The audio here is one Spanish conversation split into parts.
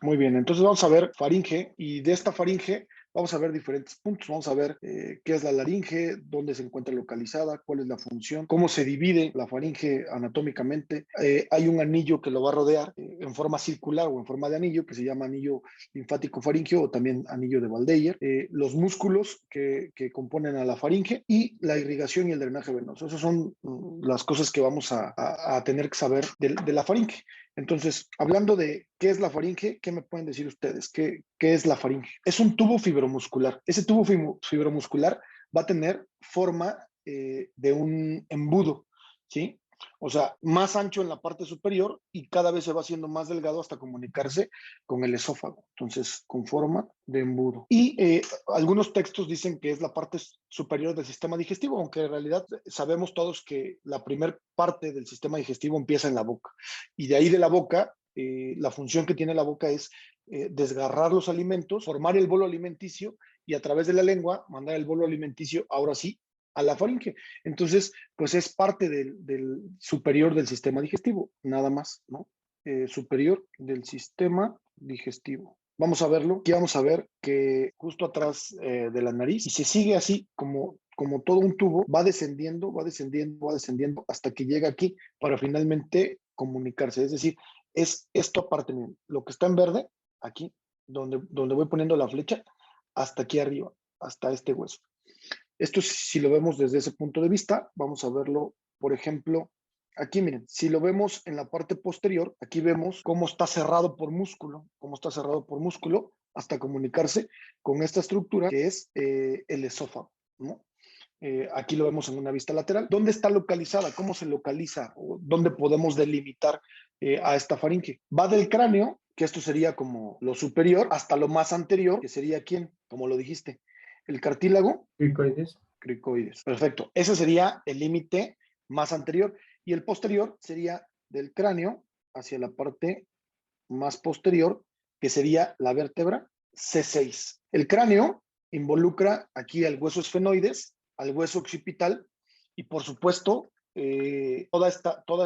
Muy bien, entonces vamos a ver faringe y de esta faringe vamos a ver diferentes puntos. Vamos a ver qué es la laringe, dónde se encuentra localizada, cuál es la función, cómo se divide la faringe anatómicamente. Hay un anillo que lo va a rodear en forma circular o en forma de anillo que se llama anillo linfático faríngeo o también anillo de Waldeyer. Los músculos que componen a la faringe y la irrigación y el drenaje venoso. Esas son las cosas que vamos a tener que saber de la faringe. Entonces, hablando de qué es la faringe, ¿qué me pueden decir ustedes? ¿Qué es la faringe? Es un tubo fibromuscular. Ese tubo fibromuscular va a tener forma de un embudo, ¿sí? O sea, más ancho en la parte superior y cada vez se va haciendo más delgado hasta comunicarse con el esófago. Entonces, con forma de embudo. Y algunos textos dicen que es la parte superior del sistema digestivo, aunque en realidad sabemos todos que la primer parte del sistema digestivo empieza en la boca. Y de ahí de la boca, la función que tiene la boca es desgarrar los alimentos, formar el bolo alimenticio y a través de la lengua mandar el bolo alimenticio, ahora sí, a la faringe. Entonces, pues es parte del superior del sistema digestivo, nada más, ¿no? Superior del sistema digestivo. Vamos a verlo. Aquí vamos a ver que justo atrás de la nariz, y se sigue así como todo un tubo, va descendiendo, va descendiendo, va descendiendo hasta que llega aquí para finalmente comunicarse. Es decir, es esto aparte, miren, lo que está en verde, aquí, donde voy poniendo la flecha, hasta aquí arriba, hasta este hueso. Esto si lo vemos desde ese punto de vista, vamos a verlo, por ejemplo, aquí miren, si lo vemos en la parte posterior, aquí vemos cómo está cerrado por músculo, cómo está cerrado por músculo hasta comunicarse con esta estructura que es el esófago, ¿no? Aquí lo vemos en una vista lateral. ¿Dónde está localizada? ¿Cómo se localiza? ¿O dónde podemos delimitar a esta faringe? Va del cráneo, que esto sería como lo superior, hasta lo más anterior, que sería ¿quién? Como lo dijiste, el cartílago Cricoides. cricoides. Perfecto. Ese sería el límite más anterior. Y el posterior sería del cráneo hacia la parte más posterior, que sería la vértebra C6. El cráneo involucra aquí al hueso esfenoides, al hueso occipital y por supuesto toda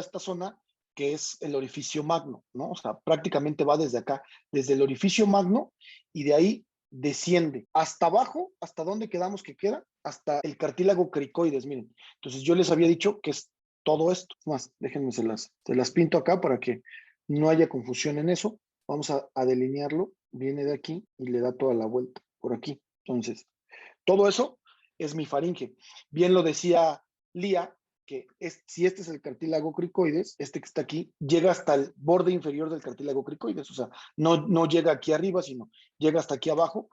esta zona que es el orificio magno, ¿no? O sea, prácticamente va desde acá, desde el orificio magno y de ahí desciende hasta abajo, hasta donde quedamos que queda, hasta el cartílago cricoides, miren. Entonces yo les había dicho que es todo esto. Más, déjenme se las pinto acá para que no haya confusión en eso. Vamos a delinearlo. Viene de aquí y le da toda la vuelta por aquí. Entonces, todo eso es mi faringe. Bien lo decía Lía, que si este es el cartílago cricoides, este que está aquí, llega hasta el borde inferior del cartílago cricoides. O sea, no llega aquí arriba, sino llega hasta aquí abajo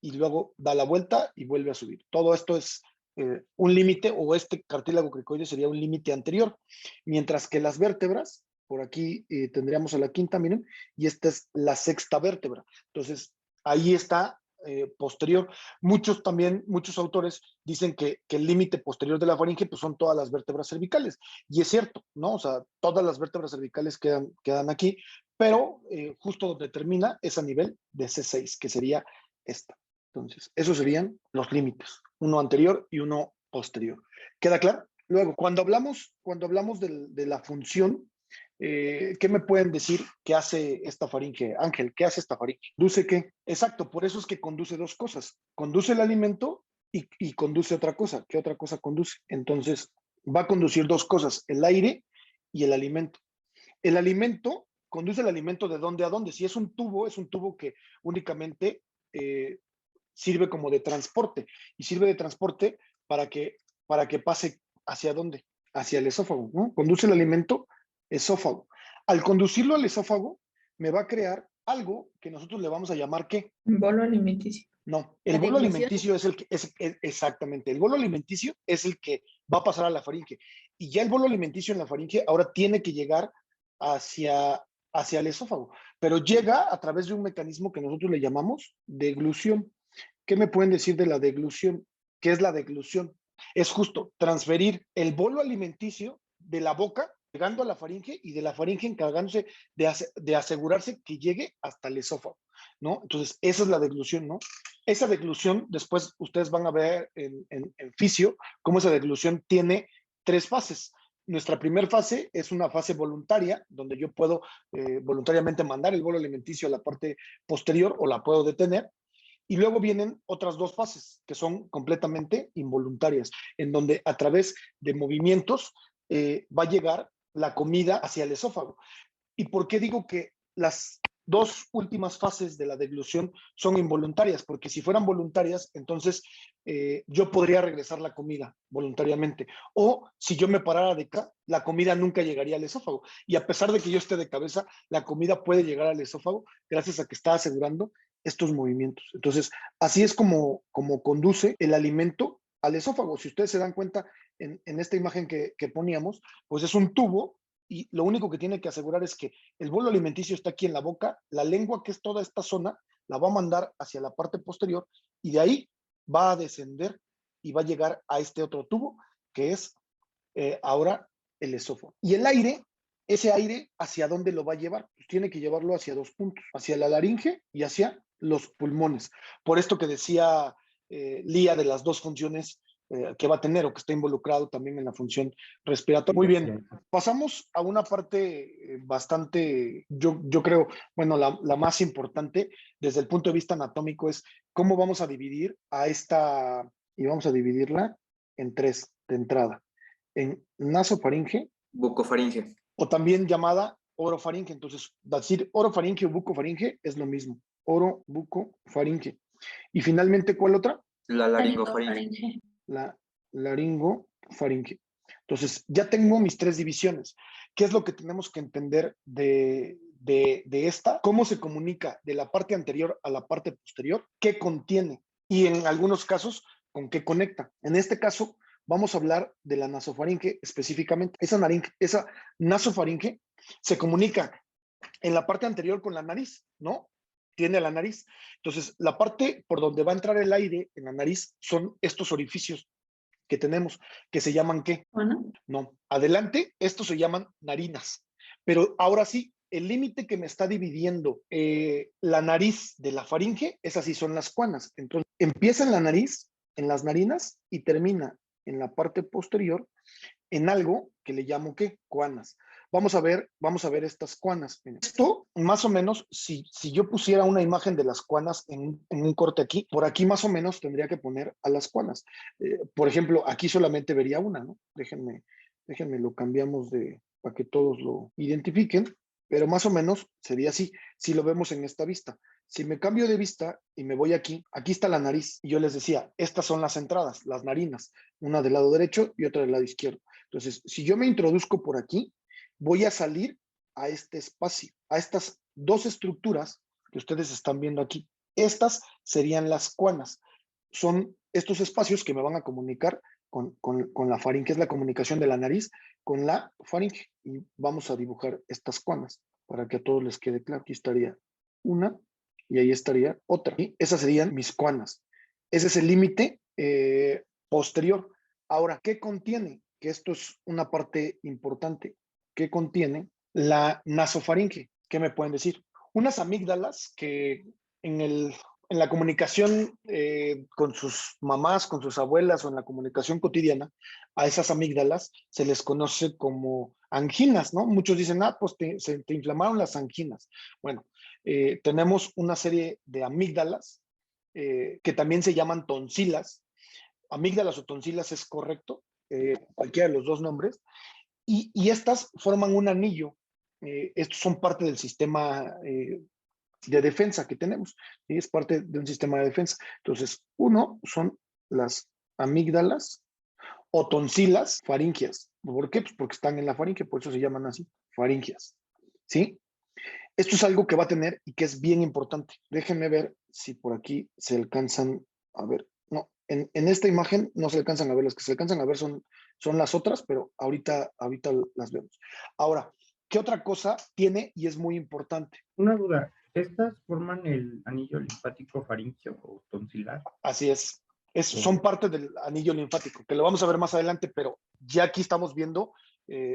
y luego da la vuelta y vuelve a subir. Todo esto es un límite, o este cartílago cricoides sería un límite anterior, mientras que las vértebras, por aquí tendríamos a la quinta, miren, y esta es la sexta vértebra. Entonces, ahí está posterior. Muchos autores dicen que el límite posterior de la faringe pues son todas las vértebras cervicales. Y es cierto, ¿no? O sea, todas las vértebras cervicales quedan aquí, pero justo donde termina es a nivel de C6, que sería esta. Entonces, esos serían los límites, uno anterior y uno posterior. ¿Queda claro? Luego, cuando hablamos de la función, ¿qué me pueden decir que hace esta faringe? Ángel, ¿qué hace esta faringe? ¿Conduce qué? Exacto, por eso es que conduce dos cosas. Conduce el alimento y conduce otra cosa. ¿Qué otra cosa conduce? Entonces, va a conducir dos cosas, el aire y el alimento. El alimento conduce el alimento de dónde a dónde. Si es un tubo que únicamente sirve como de transporte y sirve de transporte para que pase hacia dónde, hacia el esófago, ¿no? Conduce el alimento esófago. Al conducirlo al esófago, me va a crear algo que nosotros le vamos a llamar ¿qué? Bolo alimenticio. No, La el bolo deglución. alimenticio es el que, exactamente, el bolo alimenticio es el que va a pasar a la faringe. Y ya el bolo alimenticio en la faringe ahora tiene que llegar hacia el esófago, pero llega a través de un mecanismo que nosotros le llamamos deglución. ¿Qué me pueden decir de la deglución? ¿Qué es la deglución? Es justo transferir el bolo alimenticio de la boca, llegando a la faringe, y de la faringe encargándose de asegurarse que llegue hasta el esófago, ¿no? Entonces, esa es la deglución, ¿no? Esa deglusión, después ustedes van a ver en fisio, cómo esa deglución tiene tres fases. nuestra primera fase es una fase voluntaria, donde yo puedo voluntariamente mandar el bolo alimenticio a la parte posterior o la puedo detener. Y luego vienen otras dos fases que son completamente involuntarias, en donde a través de movimientos va a llegar la comida hacia el esófago. ¿Y por qué digo que las dos últimas fases de la deglución son involuntarias? Porque si fueran voluntarias, entonces yo podría regresar la comida voluntariamente. O si yo me parara de acá, la comida nunca llegaría al esófago. Y a pesar de que yo esté de cabeza, la comida puede llegar al esófago gracias a que está asegurando estos movimientos. Entonces, así es como conduce el alimento al esófago. Si ustedes se dan cuenta en esta imagen que poníamos, pues es un tubo y lo único que tiene que asegurar es que el bolo alimenticio está aquí en la boca, la lengua, que es toda esta zona, la va a mandar hacia la parte posterior y de ahí va a descender y va a llegar a este otro tubo, que es ahora el esófago. Y el aire, ese aire, ¿hacia dónde lo va a llevar? Pues tiene que llevarlo hacia dos puntos, hacia la laringe y hacia los pulmones. Por esto que decía Lía de las dos funciones que va a tener o que está involucrado también en la función respiratoria. Muy bien, pasamos a una parte bastante, yo creo, bueno, la más importante desde el punto de vista anatómico es cómo vamos a dividir a esta, y vamos a dividirla en tres de entrada, en nasofaringe, bucofaringe, o también llamada orofaringe. Entonces, decir orofaringe o bucofaringe es lo mismo, oro, buco, faringe. Y finalmente, ¿cuál otra? la laringofaringe. La laringofaringe. Entonces, ya tengo mis tres divisiones. ¿Qué es lo que tenemos que entender de esta? ¿Cómo se comunica de la parte anterior a la parte posterior? ¿Qué contiene? Y en algunos casos, ¿con qué conecta? En este caso, vamos a hablar de la nasofaringe específicamente. Esa nasofaringe se comunica en la parte anterior con la nariz, ¿no? Tiene la nariz. Entonces, la parte por donde va a entrar el aire en la nariz son estos orificios que tenemos, que se llaman ¿qué? Bueno. No, adelante, estos se llaman narinas. Pero ahora sí, el límite que me está dividiendo la nariz de la faringe, esas sí son las cuanas. Entonces, empieza en la nariz, en las narinas, y termina en la parte posterior en algo que le llamo ¿qué? Cuanas. Vamos a ver estas cuanas. Esto, más o menos, si yo pusiera una imagen de las cuanas en un corte aquí, por aquí más o menos tendría que poner a las cuanas. Por ejemplo, aquí solamente vería una, ¿no? Déjenme lo cambiamos para que todos lo identifiquen, pero más o menos sería así, si lo vemos en esta vista. Si me cambio de vista y me voy aquí está la nariz. Y yo les decía, estas son las entradas, las narinas, una del lado derecho y otra del lado izquierdo. Entonces, si yo me introduzco por aquí, voy a salir a este espacio, a estas dos estructuras que ustedes están viendo aquí. Estas serían las cuanas. Son estos espacios que me van a comunicar con la faringe, es la comunicación de la nariz con la faringe. Y vamos a dibujar estas cuanas para que a todos les quede claro. Aquí estaría una y ahí estaría otra. Y esas serían mis cuanas. Ese es el límite posterior. Ahora, ¿qué contiene? Que esto es una parte importante. ¿Qué contiene la nasofaringe? ¿Qué me pueden decir? Unas amígdalas que en la comunicación con sus mamás, con sus abuelas o en la comunicación cotidiana, a esas amígdalas se les conoce como anginas, ¿no? Muchos dicen, pues se te inflamaron las anginas. Bueno, tenemos una serie de amígdalas que también se llaman tonsilas. Amígdalas o tonsilas es correcto, cualquiera de los dos nombres, y estas forman un anillo. Estos son parte del sistema de defensa que tenemos, ¿sí? Es parte de un sistema de defensa. Entonces, uno son las amígdalas o tonsilas faringias. ¿Por qué? Pues porque están en la faringe, por eso se llaman así, faringias. ¿Sí? Esto es algo que va a tener y que es bien importante. Déjenme ver si por aquí se alcanzan a ver. No, en esta imagen no se alcanzan a ver. Las que se alcanzan a ver son las otras, pero ahorita las vemos. Ahora, ¿qué otra cosa tiene y es muy importante? Una duda, ¿estas forman el anillo linfático faríngeo o tonsilar? Así es. Son parte del anillo linfático, que lo vamos a ver más adelante, pero ya aquí estamos viendo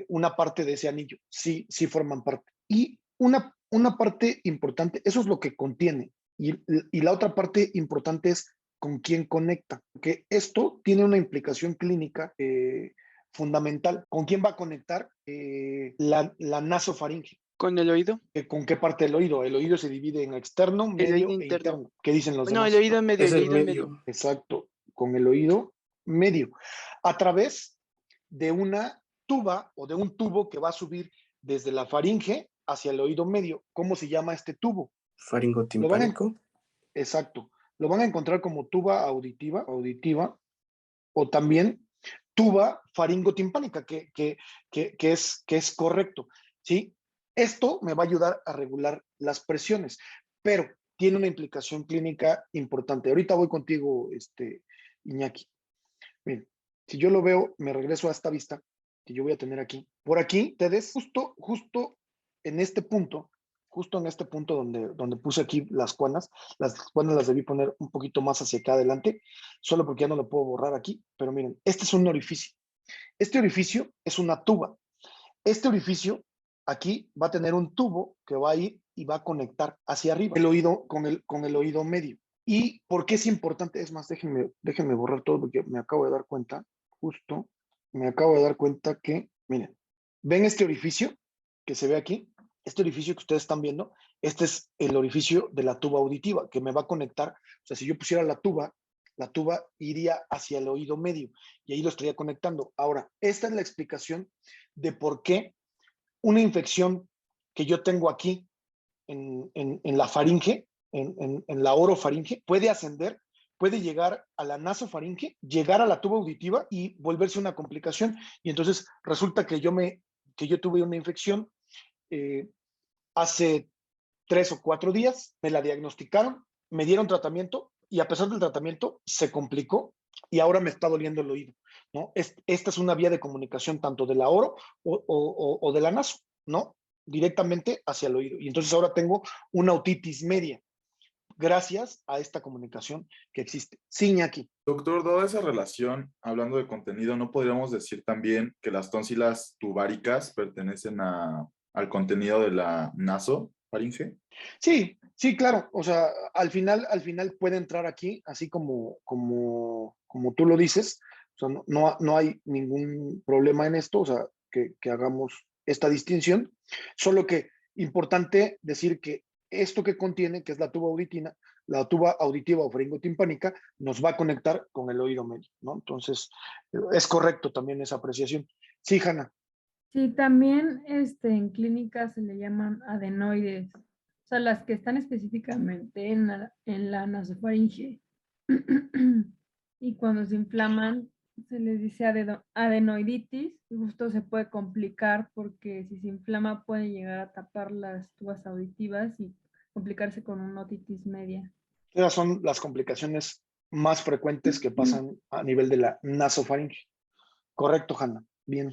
una parte de ese anillo. Sí, sí forman parte. Y una parte importante, eso es lo que contiene. Y la otra parte importante es con quién conecta. Porque esto tiene una implicación clínica fundamental. ¿Con quién va a conectar la nasofaringe? ¿Con el oído? ¿Con qué parte del oído? El oído se divide en externo, medio oído e interno. interno. ¿Qué dicen los No, demás? el oído medio, Es el el oído medio. medio. Exacto, con el oído medio. A través de una tuba o de un tubo que va a subir desde la faringe hacia el oído medio. ¿Cómo se llama este tubo? Faringotimpánico. Exacto. Lo van a encontrar como tuba auditiva, o también tuba faringotimpánica, que es correcto, ¿sí? Esto me va a ayudar a regular las presiones, pero tiene una implicación clínica importante. Ahorita voy contigo, Iñaki. Miren, si yo lo veo, me regreso a esta vista que yo voy a tener aquí. Por aquí, ustedes, justo en este punto, donde puse aquí las cuanas las debí poner un poquito más hacia acá adelante, solo porque ya no lo puedo borrar aquí, pero miren, este es un orificio. Este orificio es una tuba. Este orificio aquí va a tener un tubo que va a ir y va a conectar hacia arriba el oído con el oído medio. ¿Y por qué es importante? Es más, déjenme borrar todo porque me acabo de dar cuenta, que, miren, ¿ven este orificio que se ve aquí? Este orificio que ustedes están viendo, este es el orificio de la tuba auditiva que me va a conectar. O sea, si yo pusiera la tuba iría hacia el oído medio y ahí lo estaría conectando. Ahora, esta es la explicación de por qué una infección que yo tengo aquí en la faringe, en la orofaringe, puede ascender, puede llegar a la nasofaringe, llegar a la tuba auditiva y volverse una complicación. Y entonces resulta que yo tuve una infección hace 3 o 4 días, me la diagnosticaron, me dieron tratamiento y a pesar del tratamiento se complicó y ahora me está doliendo el oído, ¿no? Esta es una vía de comunicación tanto de la oro o de la naso, ¿no? Directamente hacia el oído. Y entonces ahora tengo una otitis media gracias a esta comunicación que existe. Sí, Iñaki. Doctor, dada esa relación, hablando de contenido, ¿no podríamos decir también que las tónsilas tubáricas pertenecen al contenido de la nasofaringe? Sí, claro. O sea, al final puede entrar aquí, así como tú lo dices. O sea, no hay ningún problema en esto, o sea, que hagamos esta distinción. Solo que importante decir que esto que contiene, que es la tuba auditiva o faringotimpánica, nos va a conectar con el oído medio, ¿no? Entonces, es correcto también esa apreciación. Sí, Hanna. Sí, también en clínica se le llaman adenoides, o sea, las que están específicamente en la nasofaringe. Y cuando se inflaman, se les dice adenoiditis, y justo se puede complicar porque si se inflama puede llegar a tapar las tubas auditivas y complicarse con una otitis media. Esas son las complicaciones más frecuentes que pasan a nivel de la nasofaringe. Correcto, Hanna. Bien.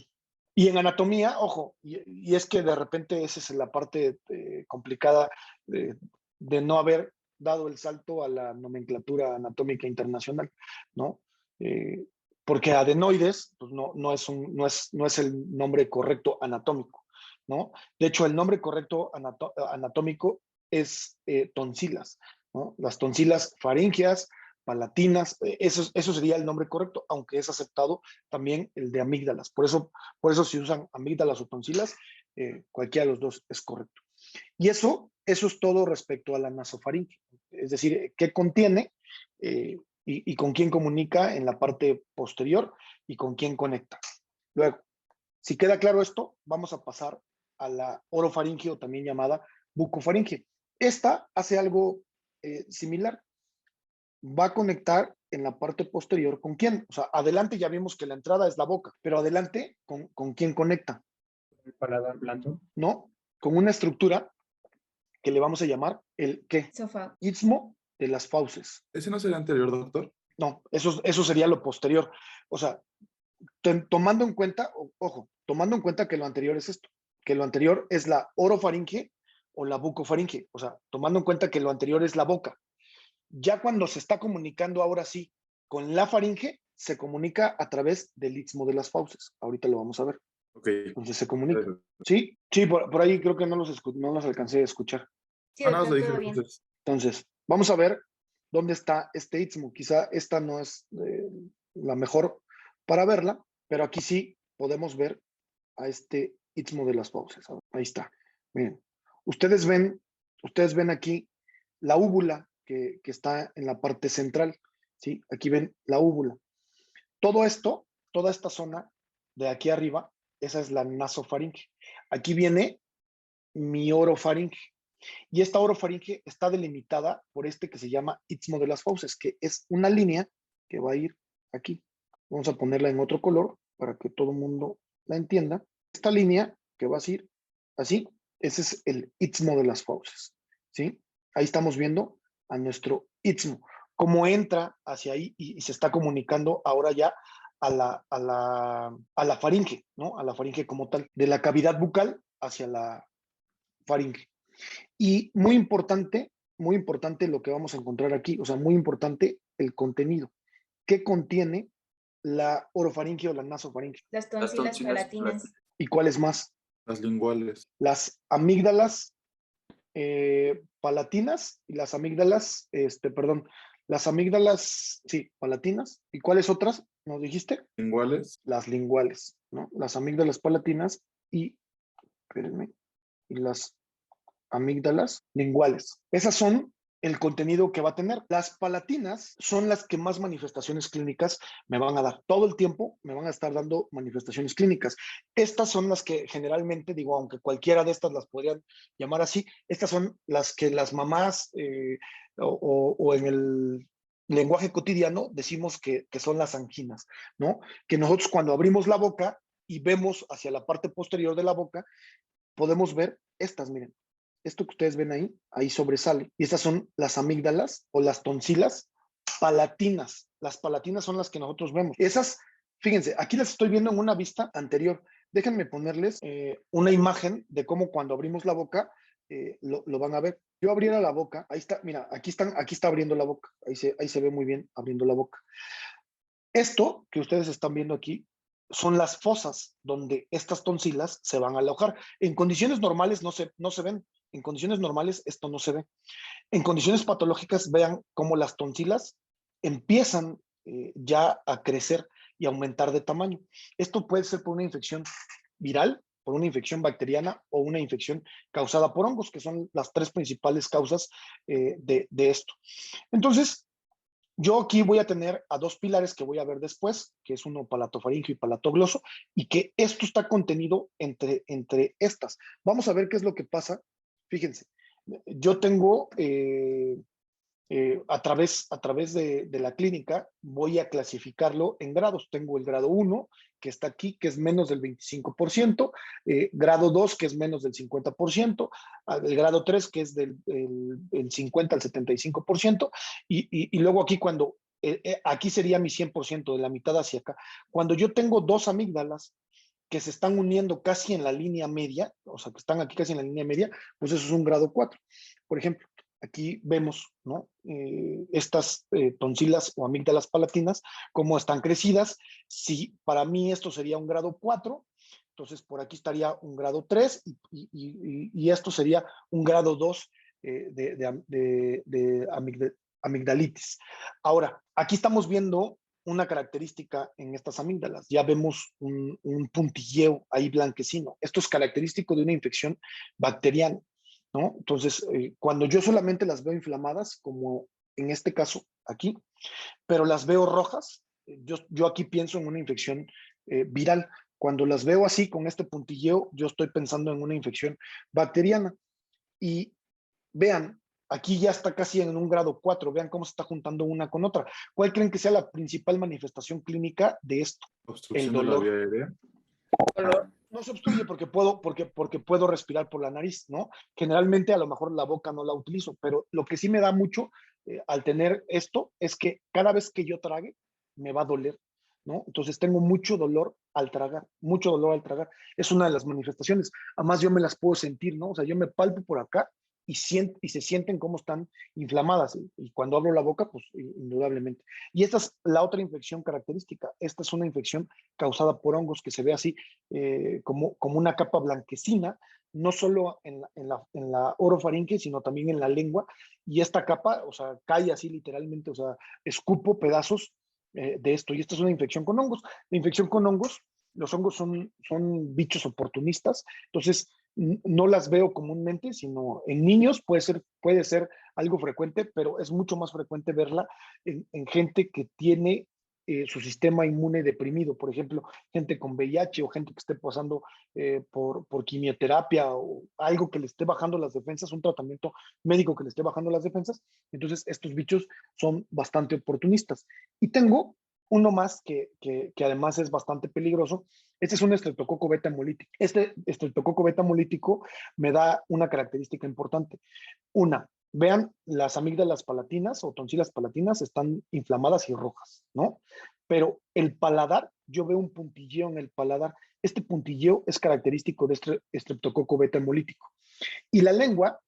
Y en anatomía, ojo, y es que de repente esa es la parte complicada de no haber dado el salto a la nomenclatura anatómica internacional, ¿no? Porque adenoides pues no es el nombre correcto anatómico, ¿no? De hecho, el nombre correcto anatómico es tonsilas, ¿no? Las tonsilas faringeas, palatinas, eso sería el nombre correcto, aunque es aceptado también el de amígdalas. Por eso si usan amígdalas o tonsilas, cualquiera de los dos es correcto. Y eso es todo respecto a la nasofaringe, es decir, qué contiene y con quién comunica en la parte posterior y con quién conecta. Luego, si queda claro esto, vamos a pasar a la orofaringe o también llamada bucofaringe. Esta hace algo similar. Va a conectar en la parte posterior con quién. O sea, adelante ya vimos que la entrada es la boca, pero adelante con quién conecta. El paladar blando. No, con una estructura que le vamos a llamar el ¿qué? Sofá. Istmo de las fauces. ¿Ese no sería anterior, doctor? No, eso sería lo posterior. O sea, tomando en cuenta, ojo, tomando en cuenta que lo anterior es esto, que lo anterior es la orofaringe o la bucofaringe. O sea, tomando en cuenta que lo anterior es la boca. Ya cuando se está comunicando ahora sí con la faringe, se comunica a través del istmo de las fauces. Ahorita lo vamos a ver. Ok. Entonces se comunica. Sí, por ahí creo que no los alcancé a escuchar. Sí, Ah, no, doctor, lo dije todo bien. entonces. Entonces, vamos a ver dónde está este istmo. Quizá esta no es la mejor para verla, pero aquí sí podemos ver a este istmo de las fauces. Ahí está. Miren, ustedes ven aquí la úvula que está en la parte central, ¿sí? Aquí ven la úvula. Todo esto, toda esta zona de aquí arriba, esa es la nasofaringe. Aquí viene mi orofaringe. Y esta orofaringe está delimitada por este que se llama istmo de las fauces, que es una línea que va a ir aquí. Vamos a ponerla en otro color para que todo el mundo la entienda. Esta línea que va a ir así, ese es el istmo de las fauces, ¿sí? Ahí estamos viendo a nuestro istmo, cómo entra hacia ahí y se está comunicando ahora ya a la faringe, ¿no? A la faringe como tal, de la cavidad bucal hacia la faringe. Y muy importante lo que vamos a encontrar aquí, o sea, muy importante el contenido. ¿Qué contiene la orofaringe o la nasofaringe? Las tonsilas palatinas. ¿Y cuáles más? Las linguales. Las amígdalas palatinas y las amígdalas, las amígdalas, sí, palatinas. ¿Y cuáles otras nos dijiste? Linguales. Las linguales, ¿no? Las amígdalas palatinas y, espérenme, y las amígdalas linguales. Esas son el contenido que va a tener. Las palatinas son las que más manifestaciones clínicas me van a dar. Todo el tiempo me van a estar dando manifestaciones clínicas. Estas son las que generalmente, digo, aunque cualquiera de estas las podrían llamar así, estas son las que las mamás o en el lenguaje cotidiano decimos que son las anginas, ¿no? Que nosotros cuando abrimos la boca y vemos hacia la parte posterior de la boca, podemos ver estas, miren. Esto que ustedes ven ahí sobresale. Y estas son las amígdalas o las tonsilas palatinas. Las palatinas son las que nosotros vemos. Esas, fíjense, aquí las estoy viendo en una vista anterior. Déjenme ponerles una imagen de cómo cuando abrimos la boca lo van a ver. Yo abriera la boca, ahí está, mira, aquí está abriendo la boca. Ahí se ve muy bien abriendo la boca. Esto que ustedes están viendo aquí son las fosas donde estas tonsilas se van a alojar. En condiciones normales no se ven. En condiciones normales esto no se ve. En condiciones patológicas, vean cómo las tonsilas empiezan ya a crecer y aumentar de tamaño. Esto puede ser por una infección viral, por una infección bacteriana o una infección causada por hongos, que son las tres principales causas de esto. Entonces, yo aquí voy a tener a dos pilares que voy a ver después, que es uno palatofaríngeo y palatogloso, y que esto está contenido entre estas. Vamos a ver qué es lo que pasa. Fíjense, yo tengo a través de la clínica, voy a clasificarlo en grados. Tengo el grado 1, que está aquí, que es menos del 25%, grado 2, que es menos del 50%, el grado 3, que es del 50 al 75%, y luego aquí cuando, aquí sería mi 100%, de la mitad hacia acá. Cuando yo tengo dos amígdalas que se están uniendo casi en la línea media, o sea, que están aquí casi en la línea media, pues eso es un grado 4. Por ejemplo, aquí vemos, ¿no? Estas tonsilas o amígdalas palatinas, cómo están crecidas. Si para mí esto sería un grado 4, entonces por aquí estaría un grado 3 y esto sería un grado 2 de amigdalitis. Ahora, aquí estamos viendo una característica en estas amígdalas. Ya vemos un puntilleo ahí blanquecino. Esto es característico de una infección bacteriana, ¿no? Entonces, cuando yo solamente las veo inflamadas, como en este caso aquí, pero las veo rojas, yo aquí pienso en una infección viral. Cuando las veo así, con este puntilleo, yo estoy pensando en una infección bacteriana. Y vean, aquí ya está casi en un grado 4, vean cómo se está juntando una con otra. ¿Cuál creen que sea la principal manifestación clínica de esto? Obstrucción El dolor. de la vía aérea. No se obstruye porque puedo respirar por la nariz, ¿no? Generalmente a lo mejor la boca no la utilizo, pero lo que sí me da mucho al tener esto es que cada vez que yo trague me va a doler, ¿no? Entonces tengo mucho dolor al tragar, mucho dolor al tragar. Es una de las manifestaciones. Además yo me las puedo sentir, ¿no? O sea, yo me palpo por acá y se sienten cómo están inflamadas. Y cuando abro la boca, pues indudablemente. Y esta es la otra infección característica. Esta es una infección causada por hongos que se ve así como una capa blanquecina, no solo en la orofaringe, sino también en la lengua. Y esta capa, o sea, cae así literalmente, o sea, escupo pedazos de esto. Y esta es una infección con hongos. La infección con hongos Los hongos son bichos oportunistas, entonces no las veo comúnmente, sino en niños puede ser algo frecuente, pero es mucho más frecuente verla en gente que tiene su sistema inmune deprimido, por ejemplo, gente con VIH o gente que esté pasando por quimioterapia o algo que le esté bajando las defensas, un tratamiento médico que le esté bajando las defensas. Entonces, estos bichos son bastante oportunistas. Y tengo uno más que además es bastante peligroso. Este es un estreptococo beta hemolítico. Este estreptococo beta hemolítico me da una característica importante. Una, vean, las amígdalas palatinas o tonsilas palatinas están inflamadas y rojas, ¿no? Pero el paladar, yo veo un puntilleo en el paladar. Este puntilleo es característico de este estreptococo beta hemolítico. Y la lengua,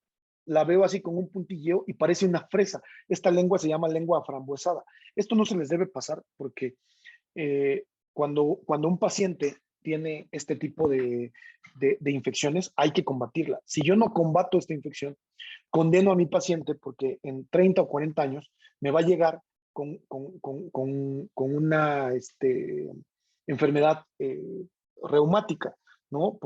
la veo así con un puntilleo y parece una fresa. Esta lengua se llama lengua aframbuesada. Esto no se les debe pasar porque cuando un paciente tiene este tipo de infecciones, hay que combatirla. Si yo no combato esta infección, condeno a mi paciente porque en 30 o 40 años me va a llegar con una enfermedad reumática, ¿no?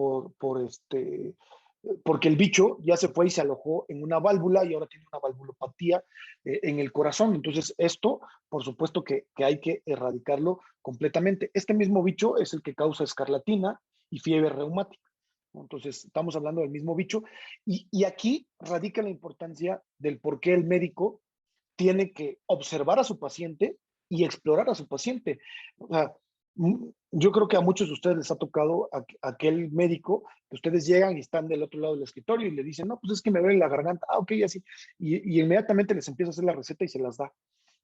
Porque el bicho ya se fue y se alojó en una válvula y ahora tiene una valvulopatía en el corazón. Entonces, esto, por supuesto que hay que erradicarlo completamente. Este mismo bicho es el que causa escarlatina y fiebre reumática. Entonces, estamos hablando del mismo bicho. Y aquí radica la importancia del por qué el médico tiene que observar a su paciente y explorar a su paciente. O sea, yo creo que a muchos de ustedes les ha tocado aquel médico que ustedes llegan y están del otro lado del escritorio y le dicen, no, pues es que me duele la garganta, ok, así. Y inmediatamente les empieza a hacer la receta y se las da.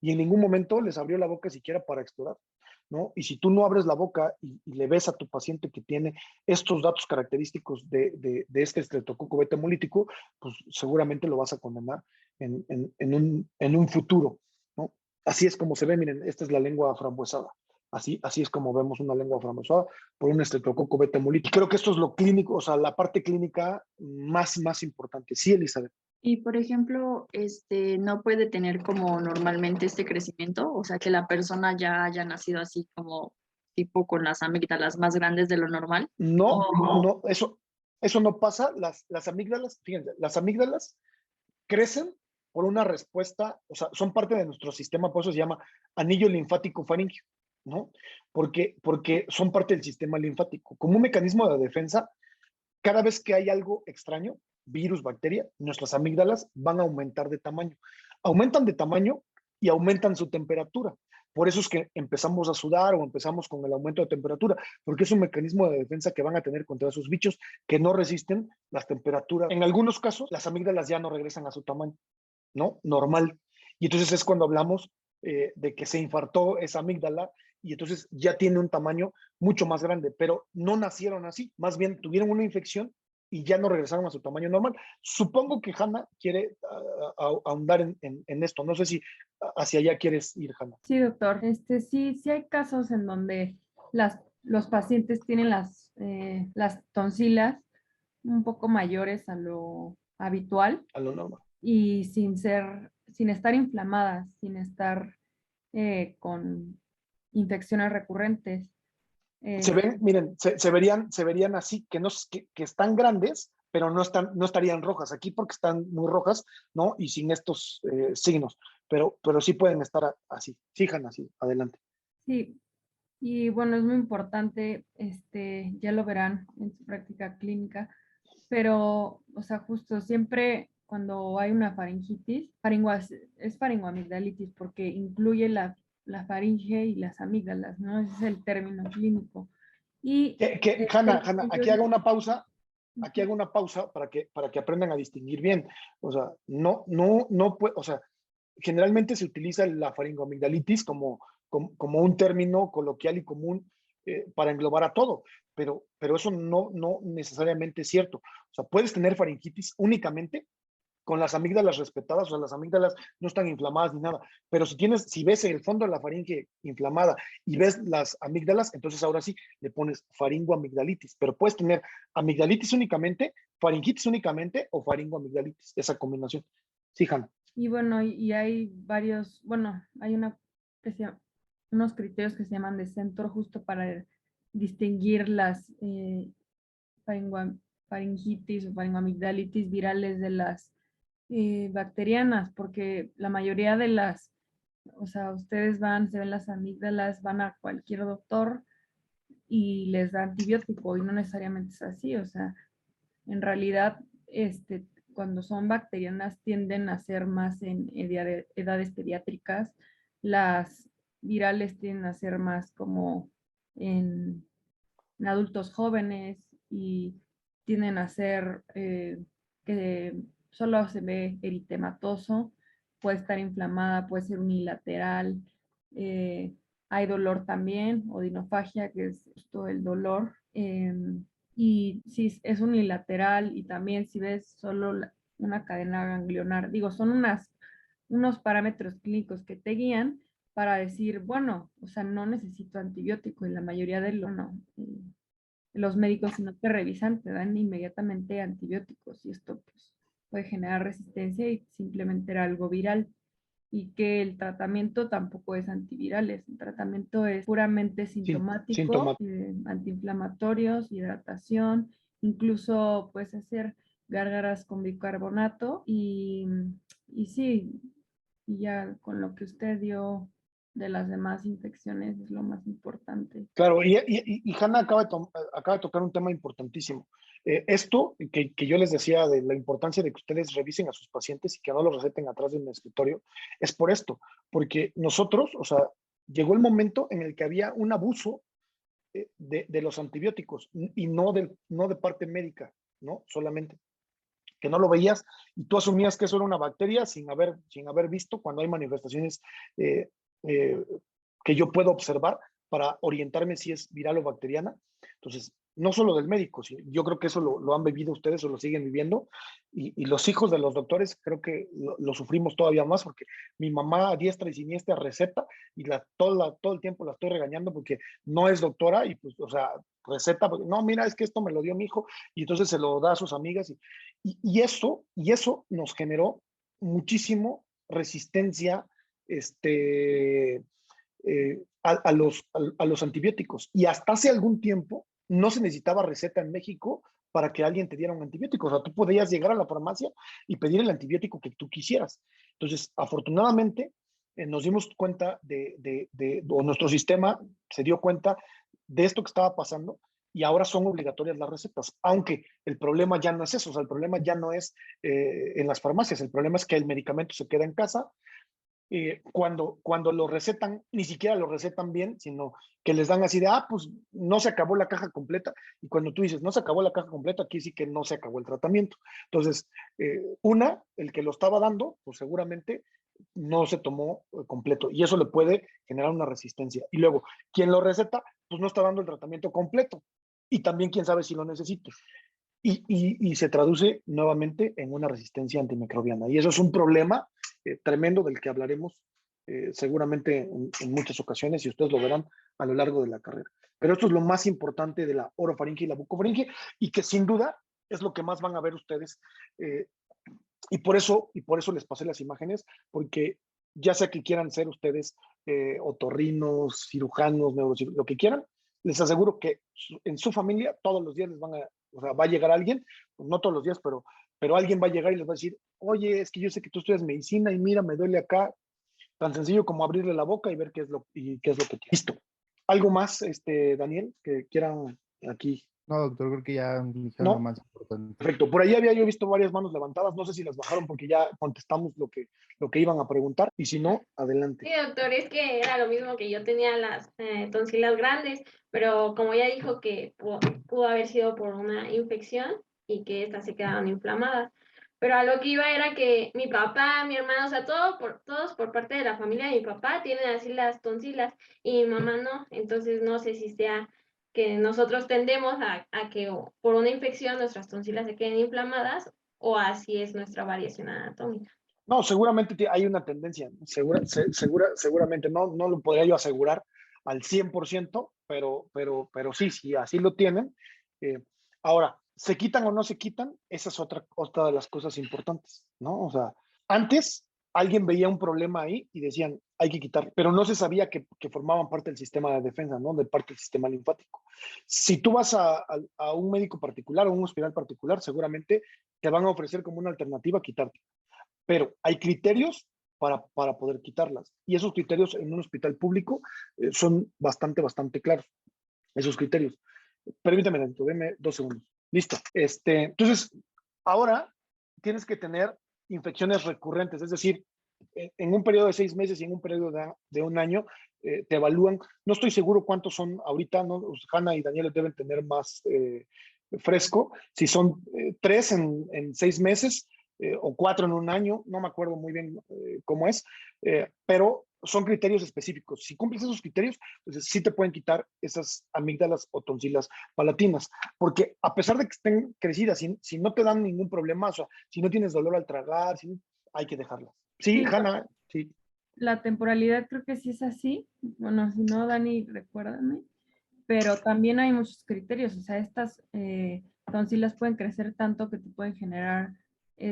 Y en ningún momento les abrió la boca siquiera para explorar, ¿no? Y si tú no abres la boca y le ves a tu paciente que tiene estos datos característicos de este estreptococo beta hemolítico, pues seguramente lo vas a condenar en un futuro, ¿no? Así es como se ve, miren, esta es la lengua frambuesada. Así es como vemos una lengua frambuesada por un estreptococo beta hemolítico. Creo que esto es lo clínico, o sea, la parte clínica más importante. Sí, Elizabeth. Y por ejemplo, no puede tener como normalmente este crecimiento, o sea, que la persona ya haya nacido así como tipo con las amígdalas más grandes de lo normal. No, no, eso no pasa. Las amígdalas, fíjense, las amígdalas crecen por una respuesta, o sea, son parte de nuestro sistema, por eso se llama anillo linfático faríngeo, ¿no? Porque son parte del sistema linfático. Como un mecanismo de defensa, cada vez que hay algo extraño, virus, bacteria, nuestras amígdalas van a aumentar de tamaño. Aumentan de tamaño y aumentan su temperatura. Por eso es que empezamos a sudar o empezamos con el aumento de temperatura, porque es un mecanismo de defensa que van a tener contra esos bichos que no resisten las temperaturas. En algunos casos, las amígdalas ya no regresan a su tamaño, ¿no? Normal. Y entonces es cuando hablamos de que se infartó esa amígdala y entonces ya tiene un tamaño mucho más grande, pero no nacieron así, más bien tuvieron una infección y ya no regresaron a su tamaño normal. Supongo que Hanna quiere ahondar en esto. No sé si hacia allá quieres ir, Hanna. Sí, doctor. Sí hay casos en donde los pacientes tienen las tonsilas un poco mayores a lo habitual A lo normal. y sin estar inflamadas, sin estar con infecciones recurrentes. Se ven, miren, se verían así, que están grandes, pero no estarían rojas aquí porque están muy rojas, ¿no? Y sin estos signos, pero sí pueden estar así. Fijan así, adelante. Sí, y bueno, es muy importante, ya lo verán en su práctica clínica, pero, o sea, justo siempre cuando hay una faringitis, es faringoamigdalitis porque incluye la faringe y las amígdalas, ¿no? Ese es el término clínico. Y Hanna, aquí hago una pausa. Aquí hago una pausa para que aprendan a distinguir bien. O sea, no puede, o sea, generalmente se utiliza la faringoamigdalitis como un término coloquial y común para englobar a todo, pero eso no necesariamente es cierto. O sea, puedes tener faringitis únicamente con las amígdalas respetadas, o sea, las amígdalas no están inflamadas ni nada, pero si ves el fondo de la faringe inflamada y ves las amígdalas, entonces ahora sí le pones faringoamigdalitis, pero puedes tener amigdalitis únicamente, faringitis únicamente o faringoamigdalitis, esa combinación. Sí, Hanna. Y bueno, y hay hay unos criterios que se llaman de centro justo para distinguir las faringitis o faringoamigdalitis virales de las bacterianas, porque la mayoría de las, o sea, ustedes se ven las amígdalas, van a cualquier doctor y les da antibiótico y no necesariamente es así, o sea, en realidad, cuando son bacterianas tienden a ser más en edades pediátricas, las virales tienden a ser más como en adultos jóvenes y tienden a ser que solo se ve eritematoso, puede estar inflamada, puede ser unilateral, hay dolor también, odinofagia, que es justo el dolor. Y si es unilateral y también si ves solo una cadena ganglionar, digo, son unos parámetros clínicos que te guían para decir, bueno, o sea, no necesito antibiótico y la mayoría de los médicos, si no te revisan, te dan inmediatamente antibióticos y esto pues, puede generar resistencia y simplemente era algo viral. Y que el tratamiento tampoco es antivirales, el tratamiento es puramente sintomático, antiinflamatorios, hidratación, incluso puedes hacer gárgaras con bicarbonato y sí, y ya con lo que usted dio de las demás infecciones es lo más importante. Claro, y Hanna acaba de tocar un tema importantísimo. Esto que yo les decía de la importancia de que ustedes revisen a sus pacientes y que no los receten atrás de un escritorio, es por esto, porque nosotros, o sea, llegó el momento en el que había un abuso de los antibióticos y no de parte médica, ¿no? Solamente que no lo veías y tú asumías que eso era una bacteria sin haber visto cuando hay manifestaciones eh, eh, que yo puedo observar para orientarme si es viral o bacteriana. Entonces, no solo del médico, yo creo que eso lo han vivido ustedes o lo siguen viviendo y los hijos de los doctores creo que lo sufrimos todavía más porque mi mamá a diestra y siniestra receta y todo el tiempo la estoy regañando porque no es doctora y pues, o sea, receta, porque, no, mira, es que esto me lo dio mi hijo y entonces se lo da a sus amigas y eso nos generó muchísimo resistencia a los antibióticos. Y hasta hace algún tiempo no se necesitaba receta en México para que alguien te diera un antibiótico. O sea, tú podías llegar a la farmacia y pedir el antibiótico que tú quisieras. Entonces, afortunadamente, nos dimos cuenta o nuestro sistema se dio cuenta de esto que estaba pasando y ahora son obligatorias las recetas, aunque el problema ya no es eso, o sea, el problema ya no es en las farmacias, el problema es que el medicamento se queda en casa, cuando lo recetan, ni siquiera lo recetan bien, sino que les dan así de, pues no se acabó la caja completa, y cuando tú dices, no se acabó la caja completa, aquí sí que no se acabó el tratamiento. Entonces, el que lo estaba dando, pues seguramente no se tomó completo, y eso le puede generar una resistencia. Y luego, quien lo receta, pues no está dando el tratamiento completo, y también quién sabe si lo necesita. Y se traduce nuevamente en una resistencia antimicrobiana. Y eso es un problema tremendo del que hablaremos seguramente en muchas ocasiones y ustedes lo verán a lo largo de la carrera. Pero esto es lo más importante de la orofaringe y la bucofaringe y que sin duda es lo que más van a ver ustedes. Y por eso les pasé las imágenes, porque ya sea que quieran ser ustedes otorrinos, cirujanos, neurocirujanos, lo que quieran, les aseguro que en su familia todos los días o sea, va a llegar alguien, pues no todos los días, pero alguien va a llegar y les va a decir, oye, es que yo sé que tú estudias medicina y mira, me duele acá. Tan sencillo como abrirle la boca y ver qué es lo que tiene. Listo. ¿Algo más, Daniel, que quieran aquí? No, doctor, creo que ya dijeron ¿No? lo más importante. Perfecto. Por ahí había yo visto varias manos levantadas. No sé si las bajaron porque ya contestamos lo que iban a preguntar. Y si no, adelante. Sí, doctor, es que era lo mismo que yo tenía las tonsilas grandes, pero como ya dijo que pudo haber sido por una infección y que estas se quedaron inflamadas. Pero a lo que iba era que mi papá, mi hermano, o sea, todos por parte de la familia de mi papá tienen así las tonsilas y mi mamá no. Entonces no sé si sea que nosotros tendemos a que por una infección nuestras tonsilas se queden inflamadas o así es nuestra variación anatómica. No, seguramente hay una tendencia. Seguramente no lo podría yo asegurar al 100%, pero sí, así lo tienen. Ahora, ¿se quitan o no se quitan? Esa es otra de las cosas importantes, ¿no? O sea, antes alguien veía un problema ahí y decían, hay que quitar, pero no se sabía que formaban parte del sistema de defensa, ¿no? De parte del sistema linfático. Si tú vas a un médico particular o un hospital particular, seguramente te van a ofrecer como una alternativa quitarte. Pero hay criterios para poder quitarlas. Y esos criterios en un hospital público son bastante claros. Esos criterios. Permítame, deme 2 segundos. Listo. Entonces, ahora tienes que tener infecciones recurrentes, es decir, en un periodo de 6 meses y en un periodo de 1 año te evalúan. No estoy seguro cuántos son ahorita, ¿no? Hanna y Daniel deben tener más fresco. Si son 3 en 6 meses o 4 en 1 año, no me acuerdo muy bien cómo es, pero son criterios específicos. Si cumples esos criterios, entonces sí te pueden quitar esas amígdalas o tonsilas palatinas, porque a pesar de que estén crecidas, si no te dan ningún problema, o sea, si no tienes dolor al tragar, hay que dejarlas. Sí, Hanna, sí. La temporalidad creo que sí es así. Bueno, si no, Dani, recuérdame. Pero también hay muchos criterios. O sea, estas tonsilas pueden crecer tanto que te pueden generar